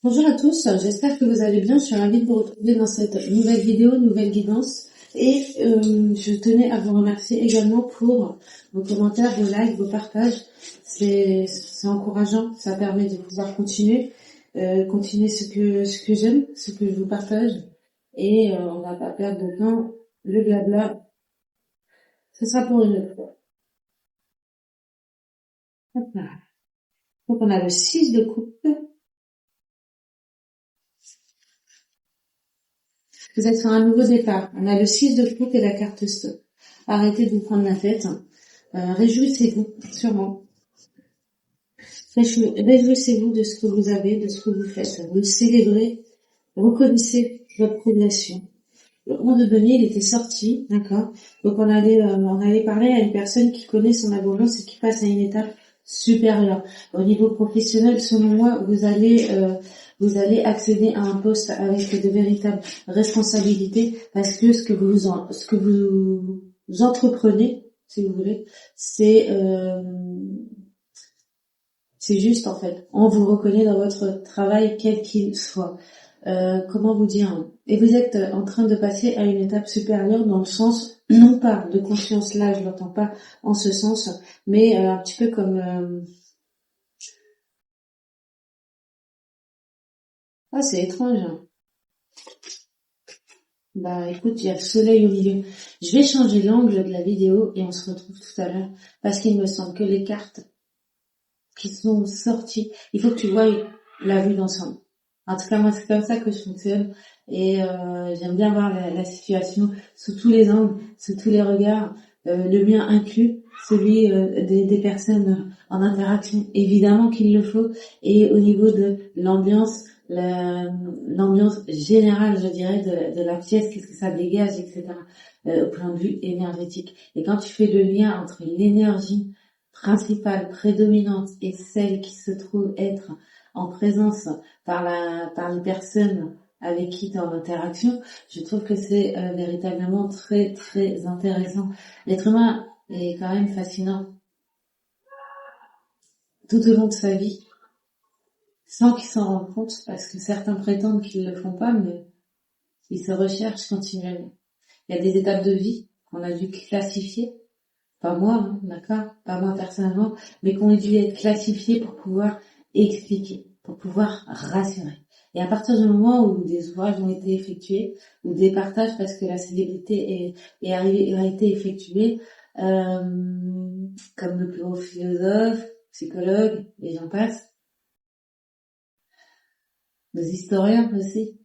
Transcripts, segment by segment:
Bonjour à tous, j'espère que vous allez bien. Je suis ravie de vous retrouver dans cette nouvelle vidéo, nouvelle guidance. Et je tenais à vous remercier également pour vos commentaires, vos likes, vos partages. C'est encourageant, ça permet de pouvoir continuer ce que j'aime, ce que je vous partage. Et on va pas perdre de temps. Le blabla, ce sera pour une autre fois. Hop là. Donc on a le 6 de coupe. Vous êtes sur un nouveau départ. On a le 6 de coupe et la carte stop. Arrêtez de vous prendre la tête. Réjouissez-vous, sûrement. Réjouissez-vous de ce que vous avez, de ce que vous faites. Vous le célébrez. Reconnaissez votre progression. Le 11 de denier, il était sorti, d'accord. Donc on allait parler à une personne qui connaît son abondance et qui passe à une étape supérieure. Au niveau professionnel, selon moi, vous allez accéder à un poste avec de véritables responsabilités parce que ce que vous entreprenez, si vous voulez, c'est juste en fait. On vous reconnaît dans votre travail quel qu'il soit. Comment vous dire, et vous êtes en train de passer à une étape supérieure dans le sens, non pas de conscience, là je l'entends pas en ce sens, mais un petit peu comme ah c'est étrange, hein. Bah écoute, il y a le soleil au milieu. Je vais changer l'angle de la vidéo et on se retrouve tout à l'heure parce qu'il me semble que les cartes qui sont sorties, il faut que tu voies la vue d'ensemble. En tout cas, moi, c'est comme ça que je fonctionne et j'aime bien voir la situation sous tous les angles, sous tous les regards, le mien inclus, celui des personnes en interaction, évidemment qu'il le faut, et au niveau de l'ambiance, l'ambiance générale, je dirais, de la pièce, qu'est-ce que ça dégage, etc., au point de vue énergétique. Et quand tu fais le lien entre l'énergie principale, prédominante, et celle qui se trouve être en présence par les personnes avec qui tu es en interaction, je trouve que c'est véritablement très très intéressant. L'être humain est quand même fascinant tout au long de sa vie, sans qu'il s'en rende compte, parce que certains prétendent qu'ils ne le font pas, mais ils se recherchent continuellement. Il y a des étapes de vie qu'on a dû classifier, pas moi, hein, d'accord, pas moi personnellement, mais qu'on a dû être classifiées pour pouvoir expliquer, pour pouvoir rassurer. Et à partir du moment où des ouvrages ont été effectués, ou des partages parce que la célébrité a été effectuée, comme le plus gros philosophe, psychologue, et j'en passe, nos historiens aussi,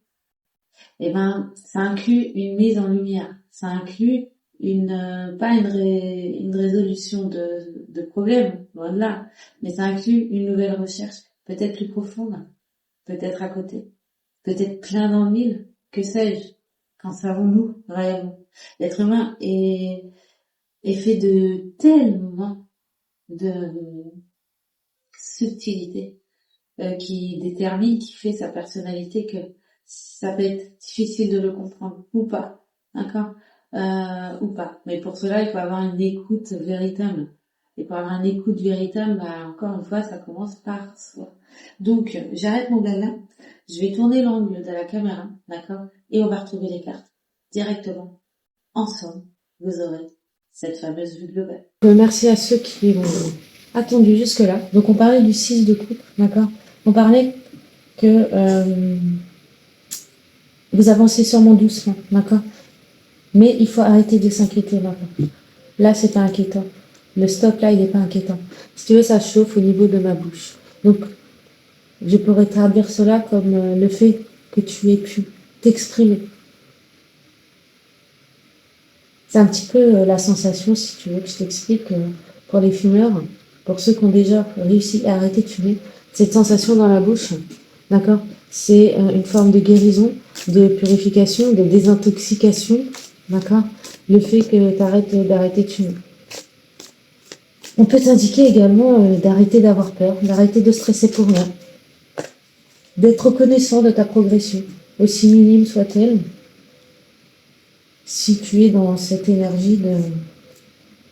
eh ben, ça inclut une mise en lumière, ça inclut pas une résolution de problème, loin de là, mais ça inclut une nouvelle recherche, peut-être plus profonde, peut-être à côté, peut-être plein dans le mille, que sais-je, qu'en savons-nous réellement? L'être humain est fait de tellement de subtilité qui fait sa personnalité que ça peut être difficile de le comprendre ou pas, d'accord, ou pas. Mais pour cela, il faut avoir une écoute véritable. Et pour avoir une écoute véritable, bah, encore une fois, ça commence par soi. Donc, j'arrête mon blabla. Je vais tourner l'angle de la caméra, d'accord, et on va retrouver les cartes directement. Ensemble, vous aurez cette fameuse vue globale. Merci à ceux qui ont attendu jusque-là. Donc, on parlait du 6 de coupe, d'accord. On parlait que vous avancez sûrement doucement, d'accord. Mais il faut arrêter de s'inquiéter maintenant. Là, c'est pas inquiétant. Le stop là, il n'est pas inquiétant. Si tu veux, ça chauffe au niveau de ma bouche. Donc, je pourrais traduire cela comme le fait que tu aies pu t'exprimer. C'est un petit peu la sensation, si tu veux que je t'explique, pour les fumeurs, pour ceux qui ont déjà réussi à arrêter de fumer, cette sensation dans la bouche, d'accord, c'est une forme de guérison, de purification, de désintoxication, d'accord, le fait que tu arrêtes d'arrêter de fumer. On peut t'indiquer également d'arrêter d'avoir peur, d'arrêter de stresser pour rien, d'être reconnaissant de ta progression, aussi minime soit-elle, si tu es dans cette énergie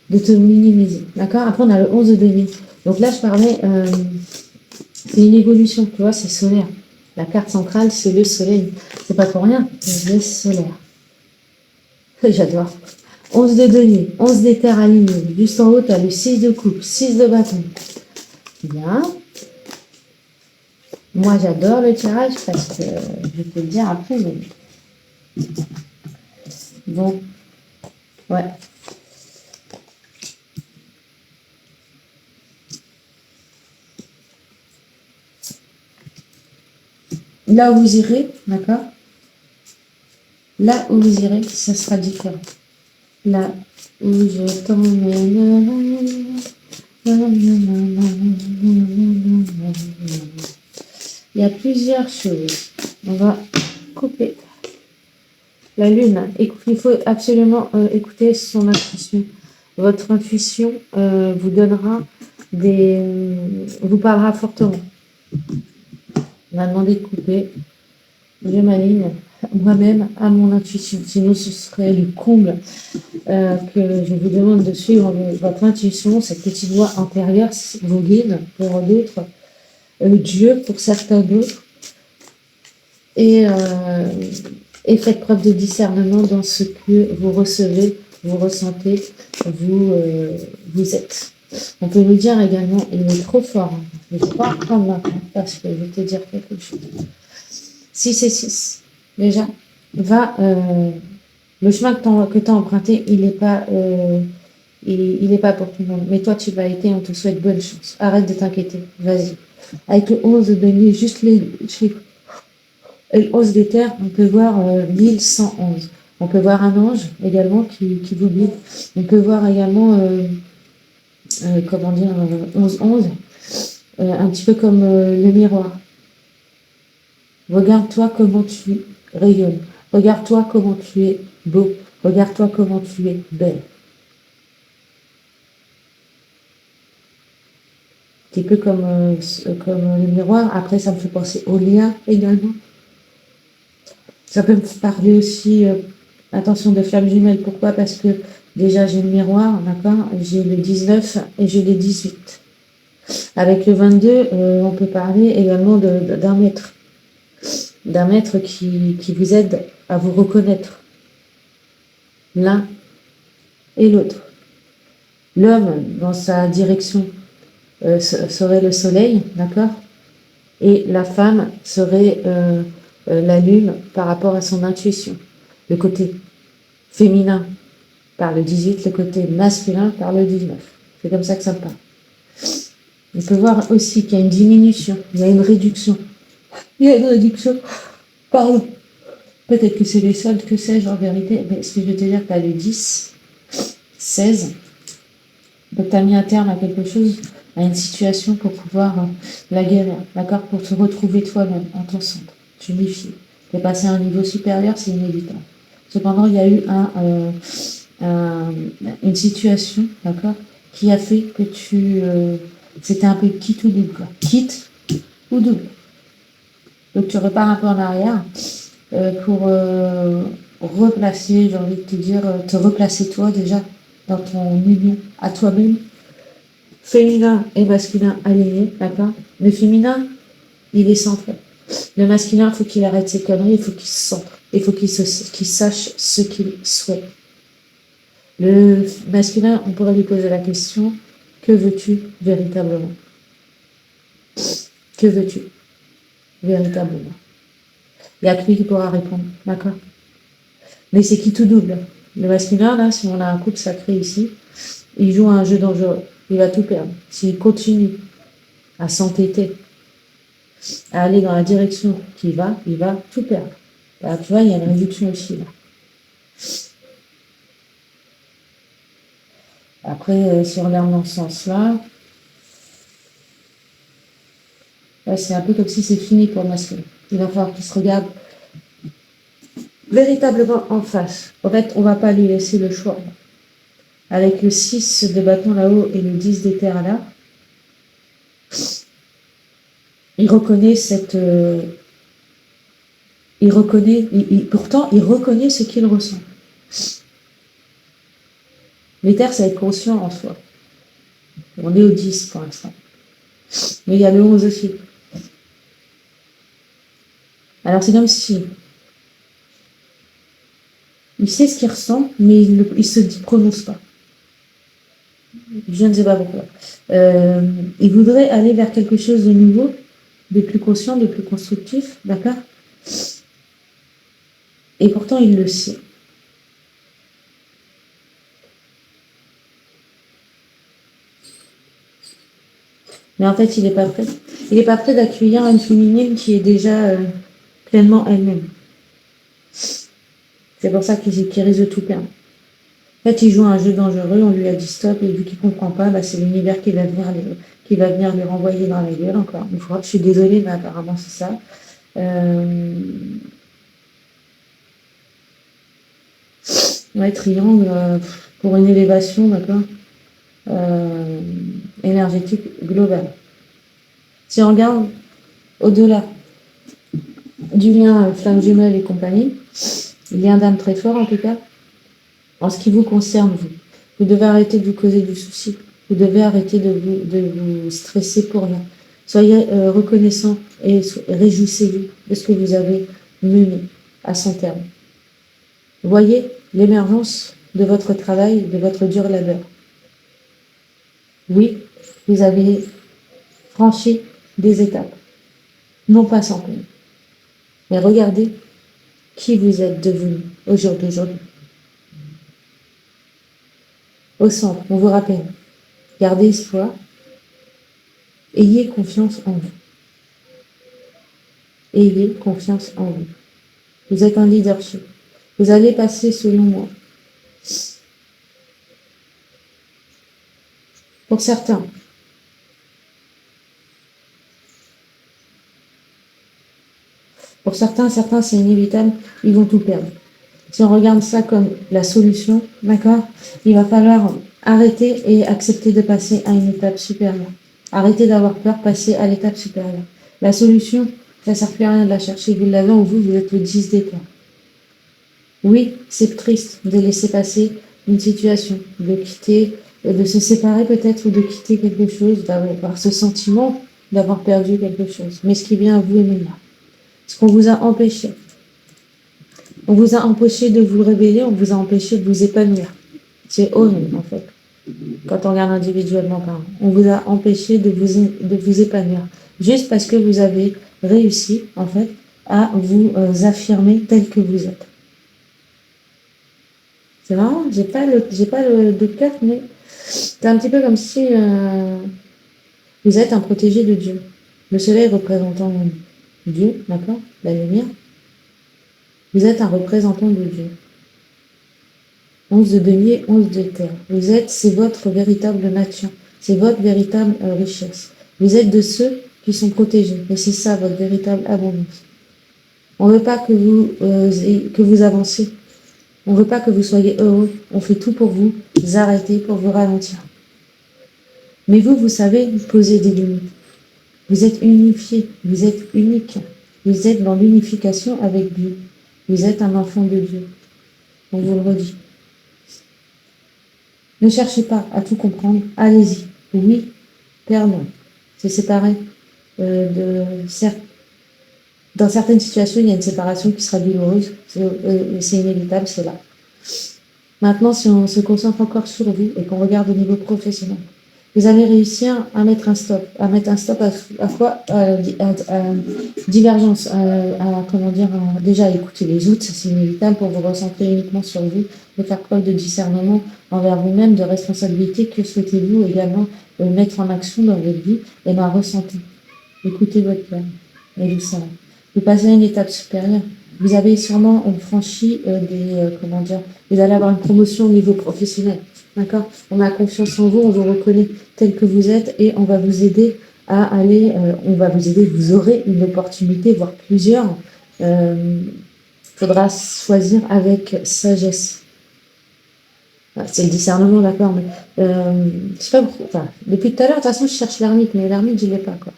de te minimiser, d'accord. Après, on a le 11 de denier. Donc là, je parlais, c'est une évolution, tu vois, c'est solaire. La carte centrale, c'est le soleil. C'est pas pour rien, le solaire. J'adore. 11 de denier, 11 d'éther alignés. Juste en haut, tu as le 6 de coupe, 6 de bâton. Bien. Moi, j'adore le tirage parce que je vais te le dire après, mais bon, ouais. Là où vous irez, d'accord? Là où vous irez, ça sera différent. Là où je t'emmène. Il y a plusieurs choses. On va couper. La lune, il faut absolument écouter son intuition. Votre intuition vous donnera vous parlera fortement. On m'a demandé de couper. Je m'aligne moi-même à mon intuition. Sinon, ce serait le comble que je vous demande de suivre votre intuition, cette petite voix intérieure, vos guides pour d'autres, Dieu pour certains d'autres. Et faites preuve de discernement dans ce que vous recevez, vous ressentez, vous êtes. On peut nous dire également, il est trop fort. Hein. Je ne vais pas reprendre maintenant parce que je vais te dire quelque chose. 6 et 6. Déjà, le chemin que tu as emprunté, il n'est pas, pour tout le monde. Mais toi, tu vas aider, on te souhaite bonne chance. Arrête de t'inquiéter, vas-y. Avec le 11 de denier, juste les 11 d'éther, on peut voir 1111. On peut voir un ange également qui vous guide. On peut voir également, 1111, un petit peu comme le miroir. Regarde-toi comment tu rayonnes. Regarde-toi comment tu es beau. Regarde-toi comment tu es belle. Un petit peu comme le miroir. Après, ça me fait penser au lien également. Ça peut me parler aussi, attention, de flamme jumelle. Pourquoi? Parce que déjà, j'ai le miroir, d'accord? J'ai le 19 et j'ai le 18. Avec le 22, on peut parler également d'un maître. D'un maître qui vous aide à vous reconnaître l'un et l'autre. L'homme, dans sa direction, serait le soleil, d'accord? Et la femme serait la lune par rapport à son intuition. Le côté féminin par le 18, le côté masculin par le 19. C'est comme ça que ça me parle. On peut voir aussi qu'il y a une diminution, il y a une réduction. Il y a une réduction, pardon. Peut-être que c'est les soldes, que sais-je en vérité, mais ce que je veux te dire, tu as le 10, 16. Donc tu as mis un terme à quelque chose, à une situation pour pouvoir la guérir, d'accord? Pour te retrouver toi-même en ton centre, t'unifier. Tu es passé à un niveau supérieur, c'est inévitable. Cependant, il y a eu une situation, d'accord, qui a fait que c'était un peu quitte ou double, quoi. Quitte ou double. Donc tu repars un peu en arrière pour replacer, j'ai envie de te dire, te replacer toi déjà dans ton union à toi-même, féminin et masculin alignés, d'accord? Le féminin, il est centré. Le masculin, il faut qu'il arrête ses conneries, il faut qu'il se centre, il faut qu'il sache ce qu'il souhaite. Le masculin, on pourrait lui poser la question, que veux-tu véritablement? Que veux-tu véritablement? Il y a que lui qui pourra répondre, d'accord? Mais c'est qui tout double? Le masculin, là, si on a un couple sacré ici, il joue à un jeu dangereux. Il va tout perdre. S'il continue à s'entêter, à aller dans la direction qu'il va, il va tout perdre. Là, tu vois, il y a une réduction aussi, là. Après, si on regarde dans ce sens-là, c'est un peu comme si c'est fini pour le masculin. Il va falloir qu'il se regarde véritablement en face. En fait, on va pas lui laisser le choix. Avec le 6 de bâton là-haut et le 10 d'éther là, il reconnaît pourtant, il reconnaît ce qu'il ressent. L'éther, c'est être conscient en soi. On est au 10 pour l'instant. Mais il y a le 11 aussi. Alors c'est comme si il sait ce qu'il ressent, mais il se prononce pas. Je ne sais pas pourquoi. Il voudrait aller vers quelque chose de nouveau, de plus conscient, de plus constructif, d'accord? Et pourtant, il le sait. Mais en fait, il n'est pas prêt. Il n'est pas prêt d'accueillir une féminine qui est déjà pleinement elle-même. C'est pour ça qu'il risque de tout perdre. En fait, il joue un jeu dangereux, on lui a dit stop, et vu qu'il comprend pas, bah, c'est l'univers qui va venir lui renvoyer dans la gueule encore une fois. Je suis désolée, mais apparemment c'est ça. Ouais, triangle, pour une élévation, d'accord, énergétique globale. Si on regarde au-delà du lien flamme jumelle et compagnie, lien d'âme très fort en tout cas, en ce qui vous concerne, vous devez arrêter de vous causer du souci. Vous devez arrêter de vous stresser pour rien. Soyez reconnaissant et réjouissez-vous de ce que vous avez mené à son terme. Voyez l'émergence de votre travail, de votre dur labeur. Oui, vous avez franchi des étapes, non pas sans peine. Mais regardez qui vous êtes devenu au jour d'aujourd'hui. Au centre, on vous rappelle, gardez espoir, ayez confiance en vous. Ayez confiance en vous. Vous êtes un leadership. Vous allez passer, selon moi, pour certains, c'est inévitable, ils vont tout perdre. Si on regarde ça comme la solution, d'accord, il va falloir arrêter et accepter de passer à une étape supérieure. Arrêtez d'avoir peur, passer à l'étape supérieure. La solution, ça ne sert plus à rien de la chercher. Vous l'avez en vous, vous êtes le 10 d'étoile. Oui, c'est triste de laisser passer une situation, de quitter, de se séparer peut-être ou de quitter quelque chose, d'avoir ce sentiment d'avoir perdu quelque chose. Mais ce qui vient à vous est meilleur. Ce qu'on vous a empêché. On vous a empêché de vous révéler, on vous a empêché de vous épanouir. C'est horrible en fait, quand on regarde individuellement parlant. On vous a empêché de vous épanouir. Juste parce que vous avez réussi en fait à vous affirmer tel que vous êtes. C'est marrant, j'ai pas le de cœur, mais c'est un petit peu comme si vous êtes un protégé de Dieu. Le soleil représentant Dieu, d'accord, la lumière. Vous êtes un représentant de Dieu. 11 de denier, 11 de terre. Vous êtes, c'est votre véritable nature. C'est votre véritable richesse. Vous êtes de ceux qui sont protégés. Et c'est ça, votre véritable abondance. On ne veut pas que vous avancez. On ne veut pas que vous soyez heureux. On fait tout pour vous arrêter, pour vous ralentir. Mais vous savez poser des limites. Vous êtes unifié. Vous êtes unique. Vous êtes dans l'unification avec Dieu. Vous êtes un enfant de Dieu. On vous le redit. Ne cherchez pas à tout comprendre. Allez-y. Oui, perdons. C'est séparé dans certaines situations, il y a une séparation qui sera douloureuse. C'est inévitable, c'est là. Maintenant, si on se concentre encore sur vous et qu'on regarde au niveau professionnel, vous allez réussir à mettre un stop, à divergence, déjà écouter les autres, ça c'est inévitable pour vous recentrer uniquement sur vous, de faire preuve de discernement envers vous-même, de responsabilité. Que souhaitez-vous également mettre en action dans votre vie? Et bien, ressentez. Écoutez votre cœur. Et vous savez. Vous passez à une étape supérieure. Vous avez sûrement franchi vous allez avoir une promotion au niveau professionnel. D'accord? On a confiance en vous, on vous reconnaît tel que vous êtes et on va vous aider à aller, vous aurez une opportunité, voire plusieurs. Faudra choisir avec sagesse. C'est le discernement, d'accord, mais je sais pas pourquoi. Enfin, depuis tout à l'heure, de toute façon, je cherche l'ermite, mais l'ermite, je l'ai pas, quoi.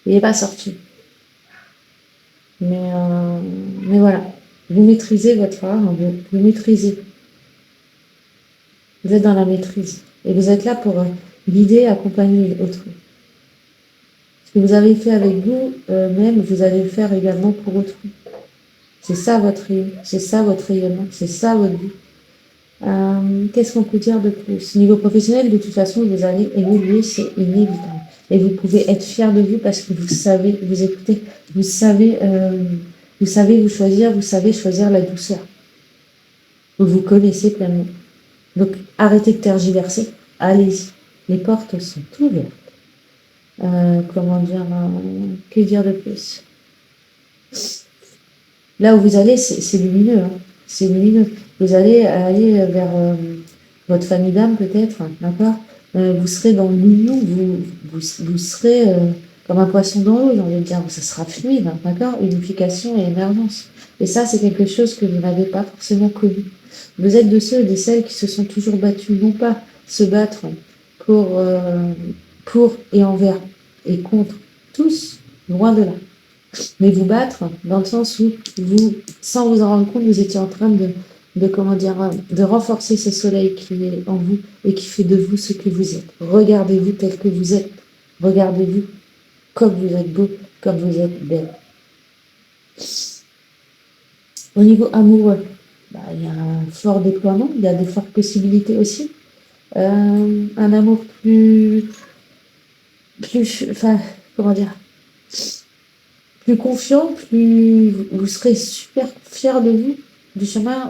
Il n'est pas sorti. Mais voilà, vous maîtrisez votre art, vous maîtrisez. Vous êtes dans la maîtrise. Et vous êtes là pour guider, accompagner autrui. Ce que vous avez fait avec vous, même, vous allez le faire également pour autrui. C'est ça votre rayonnement, c'est ça votre vie. Qu'est-ce qu'on peut dire de plus? Niveau professionnel, de toute façon, vous allez évoluer, c'est inévitable. Et vous pouvez être fier de vous parce que vous savez vous écouter, vous savez vous choisir, vous savez choisir la douceur. Vous vous connaissez pleinement. Donc, arrêtez de tergiverser, allez-y. Les portes sont ouvertes. Comment dire, que dire de plus? Là où vous allez, c'est lumineux, hein. C'est lumineux. Vous allez aller vers votre famille d'âme peut-être, hein, d'accord? Vous serez dans l'union, vous serez comme un poisson dans l'eau, j'ai envie de dire, ça sera fluide, hein, d'accord? Unification et émergence. Et ça, c'est quelque chose que vous n'avez pas forcément connu. Vous êtes de ceux et de celles qui se sont toujours battus, non pas se battre pour et envers et contre tous, loin de là. Mais vous battre dans le sens où vous, sans vous en rendre compte, vous étiez en train comment dire, de renforcer ce soleil qui est en vous et qui fait de vous ce que vous êtes. Regardez-vous tel que vous êtes. Regardez-vous comme vous êtes beau, comme vous êtes belle. Au niveau amoureux, il y a un fort déploiement, il y a des fortes possibilités aussi. Un amour enfin, comment dire, plus confiant, vous serez super fier de vous, du chemin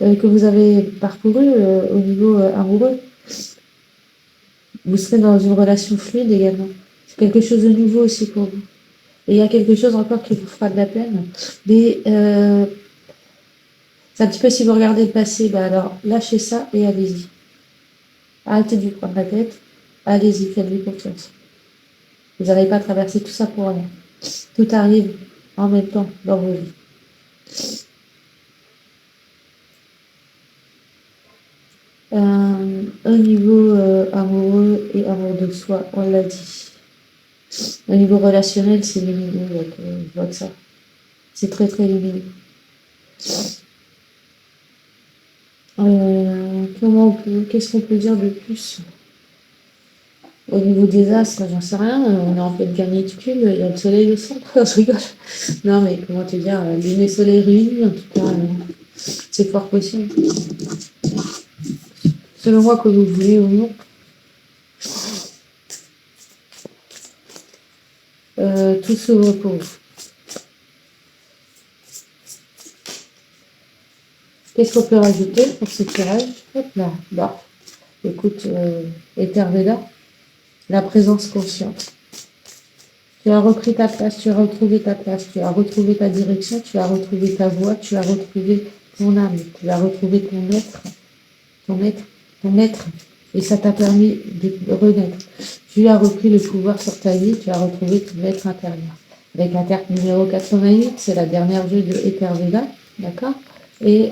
que vous avez parcouru au niveau amoureux. Vous serez dans une relation fluide également. C'est quelque chose de nouveau aussi pour vous. Et il y a quelque chose encore qui vous fera de la peine. Mais c'est un petit peu si vous regardez le passé, alors lâchez ça et allez-y. Arrêtez de vous prendre la tête. Allez-y, faites-lui confiance. Vous n'allez pas traverser tout ça pour rien. Tout arrive en même temps dans vos vies. Au niveau amoureux et amour de soi, on l'a dit. Au niveau relationnel, c'est lumineux, je vois que ça. C'est très très lumineux. Qu'est-ce qu'on peut dire de plus? Au niveau des astres, j'en sais rien, on est en pleine canicule, il y a le soleil au centre, je rigole. Non mais comment te dire, lune et soleil réunis, en tout cas, c'est fort possible. Selon moi, que vous voulez ou non. Tout s'ouvre pour vous. Qu'est-ce qu'on peut rajouter pour ce tirage? Hop là. Écoute, Ether Veda, la présence consciente. Tu as repris ta place, tu as retrouvé ta place, tu as retrouvé ta direction, tu as retrouvé ta voix, tu as retrouvé ton âme, tu as retrouvé ton être, et ça t'a permis de renaître. Tu as repris le pouvoir sur ta vie, tu as retrouvé ton être intérieur. Avec la carte numéro 88, c'est la dernière vue de Ether Veda, d'accord? Et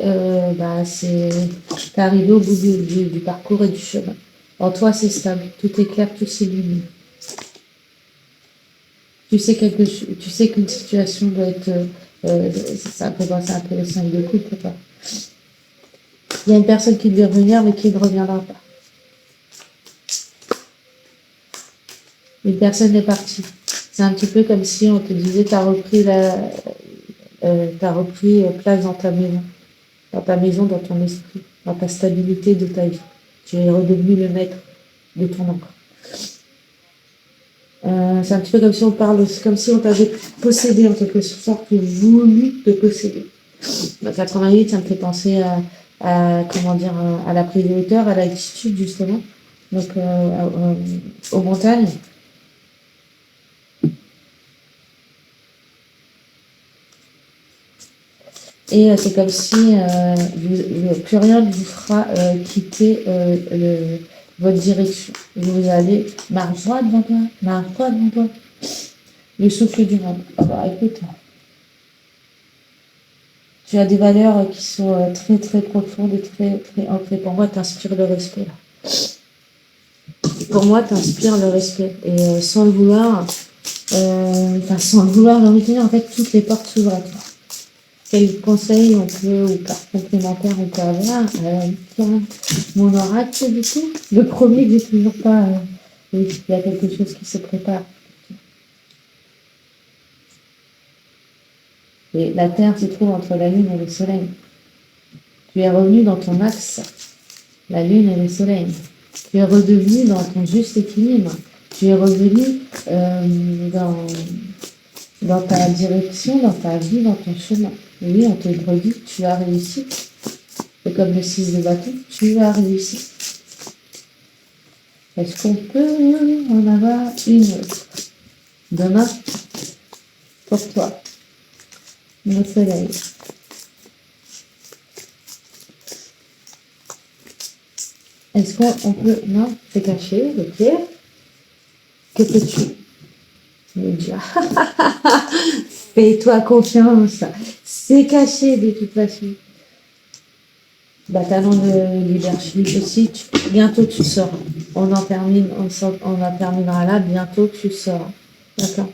t'es arrivé au bout du parcours et du chemin. En toi, c'est stable, tout est clair, tout s'illumine. Tu sais qu'une situation doit être, ça peut passer un peu les 5 de coupe, pas. Il y a une personne qui devait revenir, mais qui ne reviendra pas. Une personne est partie. C'est un petit peu comme si on te disait, t'as repris place dans ta maison, dans ton esprit, dans ta stabilité de ta vie. Tu es redevenu le maître de ton ombre. C'est un petit peu comme si on parle, comme si on t'avait possédé en quelque sorte, voulu te posséder. 88, ça me fait penser à la prise de hauteur, à l'altitude justement, donc aux montagnes. Et c'est comme si plus rien ne vous fera quitter votre direction. Vous allez marche droit devant toi, le souffle du monde. Alors écoute, tu as des valeurs qui sont très très profondes et très très ancrées. Pour moi, t'inspires le respect là. Pour moi, t'inspires le respect. Et sans le vouloir, j'ai envie de dire, en fait, toutes les portes s'ouvrent à toi. Quels conseils on peut, ou par complémentaire on peut avoir? Mon oracle, du coup. Le premier que j'ai toujours pas. Il y a quelque chose qui se prépare. Et la Terre se trouve entre la Lune et le Soleil. Tu es revenu dans ton axe, la Lune et le Soleil. Tu es redevenu dans ton juste équilibre. Tu es revenu dans ta direction, dans ta vie, dans ton chemin. Et oui, on te redit, tu as réussi. Et comme le 6 de bâton, tu as réussi. Est-ce qu'on peut en avoir une autre demain pour toi, le soleil? Est-ce qu'on peut... Non, c'est caché, ok. Que peux-tu me dire? Fais-toi confiance. C'est caché de toute façon. Talent de leadership aussi. Bientôt tu sauras. On en terminera là. Bientôt tu sauras. D'accord.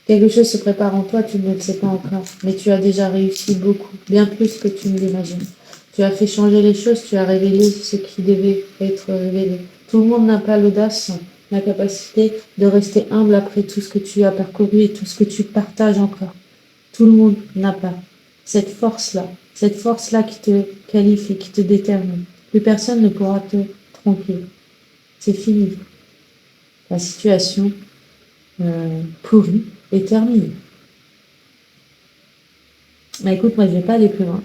Quelque chose se prépare en toi, tu ne le sais pas encore. Mais tu as déjà réussi beaucoup, bien plus que tu ne l'imagines. Tu as fait changer les choses, tu as révélé ce qui devait être révélé. Tout le monde n'a pas l'audace, la capacité de rester humble après tout ce que tu as parcouru et tout ce que tu partages encore. Tout le monde n'a pas cette force-là qui te qualifie, qui te détermine. Plus personne ne pourra te tromper. C'est fini. La situation pourrie est terminée. Mais écoute, moi je vais pas aller plus loin.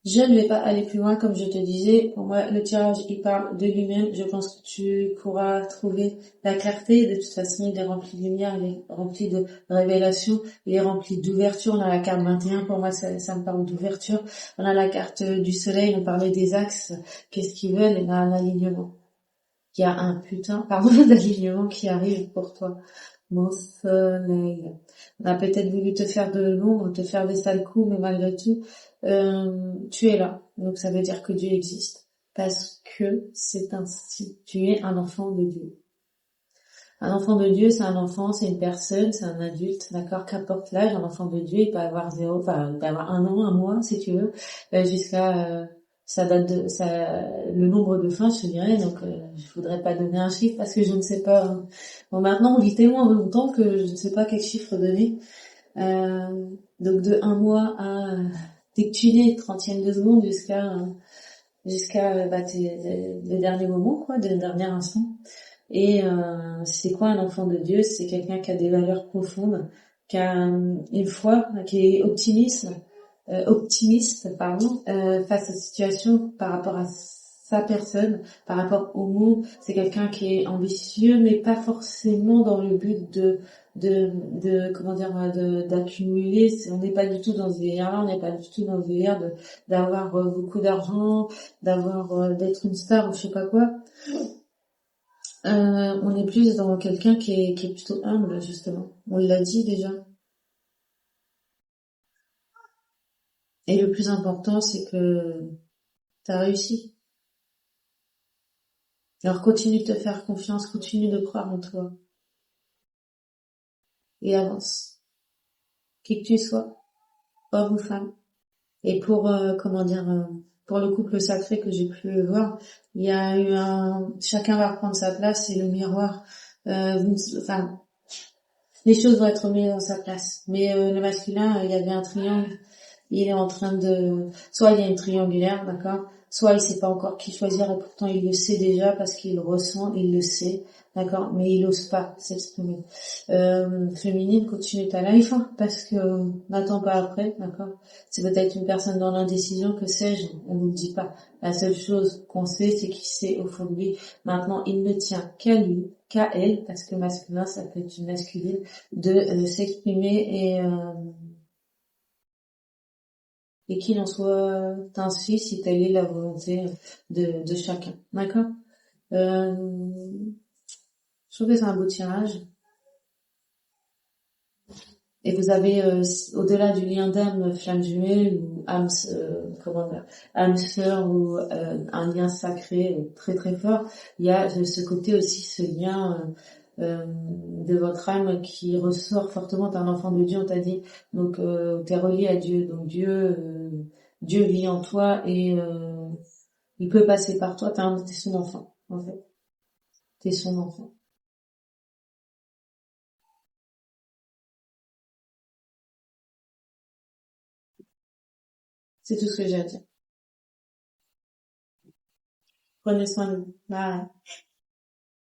Je ne vais pas aller plus loin, comme je te disais. Pour moi, le tirage, il parle de lui-même. Je pense que tu pourras trouver la clarté. De toute façon, il est rempli de lumière, il est rempli de révélation, il est rempli d'ouverture. On a la carte 21, pour moi, ça me parle d'ouverture. On a la carte du soleil, on parlait des axes. Qu'est-ce qu'ils veulent? Il y a un alignement. Il y a un d'alignement qui arrive pour toi. Mon soleil. On a peut-être voulu te faire de l'ombre, te faire des sales coups, mais malgré tout, tu es là. Donc ça veut dire que Dieu existe. Parce que c'est ainsi. Tu es un enfant de Dieu. Un enfant de Dieu, c'est un enfant, c'est une personne, c'est un adulte, d'accord, qu'importe l'âge, un enfant de Dieu, il peut avoir il peut avoir un an, un mois, si tu veux, jusqu'à ça date de le nombre de fins, je te dirais, donc je voudrais pas donner un chiffre parce que je ne sais pas. Bon, maintenant on vit tellement longtemps que je ne sais pas quel chiffre donner. Donc de un mois à dès que tu nais, 30e de seconde jusqu'à le dernier moment, quoi, le dernier instant. Et c'est quoi un enfant de Dieu? C'est quelqu'un qui a des valeurs profondes, qui a une foi, qui est optimiste, face aux situations par rapport à sa personne, par rapport au monde. C'est quelqu'un qui est ambitieux, mais pas forcément dans le but comment dire, d'accumuler. On n'est pas du tout dans ce délire-là, on n'est pas du tout dans ce délire d'avoir beaucoup d'argent, d'être une star ou je sais pas quoi. On est plus dans quelqu'un qui est plutôt humble, justement. On l'a dit déjà. Et le plus important, c'est que t'as réussi. Alors continue de te faire confiance, continue de croire en toi. Et avance. Qui que tu sois, homme ou femme. Et pour, pour le couple sacré que j'ai pu voir, il y a eu chacun va reprendre sa place et le miroir, les choses vont être mises dans sa place. Mais le masculin, il y avait un triangle. Il est en train soit il y a une triangulaire, d'accord, soit il sait pas encore qui choisir et pourtant il le sait déjà parce qu'il le ressent, il le sait, d'accord, mais il ose pas s'exprimer. Féminine, continue ta life, hein, parce que n'attends pas après, d'accord. C'est peut-être une personne dans l'indécision, que sais-je, on ne le dit pas. La seule chose qu'on sait, c'est qu'il sait au fond de lui. Maintenant, il ne tient qu'à lui, qu'à elle, parce que masculin, ça peut être une masculine, de s'exprimer et qu'il en soit ainsi si telle est la volonté de chacun. D'accord. Je trouve que c'est un beau tirage. Et vous avez, au-delà du lien d'âme, flamme jumelle ou âme sœur ou un lien sacré très très fort, il y a de ce côté aussi ce lien de votre âme qui ressort fortement d'un enfant de Dieu, on t'a dit. Donc t'es relié à Dieu, donc Dieu vit en toi et il peut passer par toi, t'es son enfant en fait, t'es son enfant. C'est tout ce que j'ai à dire. Prenez soin de vous. Bye.